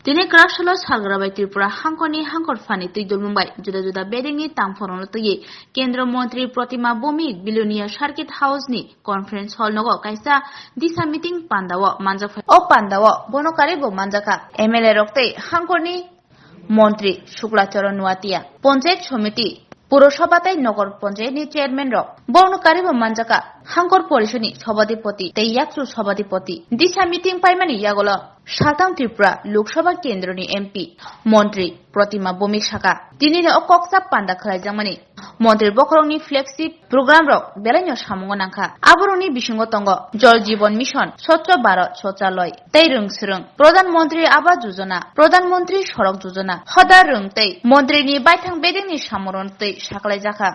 Dini Krashalo Sagrabai Tripura Haphangni Hangkor Fani Tuidul Mumbai Juda Juda Bedingi Tangfono Tuyi Kendra Montri Protima Bumi Billionaire Circuit House ni Conference Hall Nogo Kaisa Disa Meeting Pandawa Manjaka O Pandawa Bono Karibo Manjaka MLA Rokte Haphangni Montri Shuklacharan Nuatia Ponchayat Committee পুরসভাতেই নগর panchayat chairman র বর্ণকারী মানজাকা হাঙ্কর পরিষদনি সভাধিপতি তেইয়াকসু সভাধিপতি দিশা meeting পাইমানি ইয়াগল সাতাম Tripura Lok Sabha কেন্দ্রনি MP মন্ত্রী প্রতিমা বমিক শাখা দিনিনে kokchap পান্ডা খালাইজামানি মন্ত্রীর বখরংনি flagship programme র বেলাইনো সামঙ্গ নাংখা আবরনি বিসঙ্গ তঙ্গ জল জীবন mission স্বচ্ছ ভারত শৌচালয় তেই রংসুরং প্রধানমন্ত্রী আবাস যোজনা প্রধানমন্ত্রী সড়ক যোজনা হদা রংতেই মন্ত্রীনি বাইথাং বেদিংনি সামরণতেই সাকলাই জাখা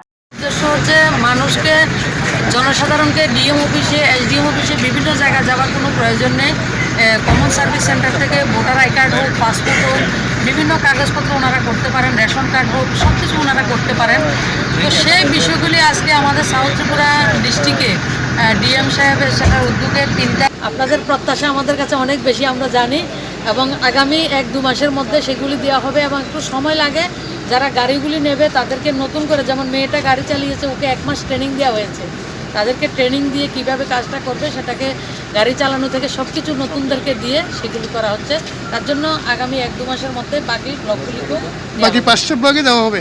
হচ্ছে মানুষকে জনসাধারণকে ডিএম অফিসে এসডিএম অফিসে বিভিন্ন জায়গায় যাওয়ার কোনো প্রয়োজন নেই কমন সার্ভিস সেন্টার থেকে ভোটার আই কার্ড হোক পাসপোর্ট হোক বিভিন্ন কাগজপত্র ওনারা করতে পারেন রেশন কার্ড হোক সব কিছু ওনারা করতে পারেন তো সেই বিষয়গুলি আজকে আমাদের সাউথ ত্রিপুরা ডিস্ট্রিক্টে ডিএম সাহেবের সেটার উদ্যোগে তিনটা আপনাদের প্রত্যাশা আমাদের কাছে অনেক বেশি আমরা জানি এবং আগামী 1-2 মাসের মধ্যে সেগুলি দেওয়া হবে এবং একটু সময় লাগে যারা গাড়িগুলি নেবে তাদেরকে নতুন করে যেমন মেয়েটা গাড়ি চালিয়েছে ওকে 1 মাস ট্রেনিং দেওয়া হয়েছে তাদেরকে ট্রেনিং দিয়ে কিভাবে কাজটা করবে সেটাকে গাড়ি চালানো থেকে সবকিছু নতুনদেরকে দিয়ে সেগুলি করা হচ্ছে তার জন্য আগামী 1-2 মাসের মধ্যে বাকি ব্লকগুলিকেও বাকি 500 ব্লকে দেওয়া হবে।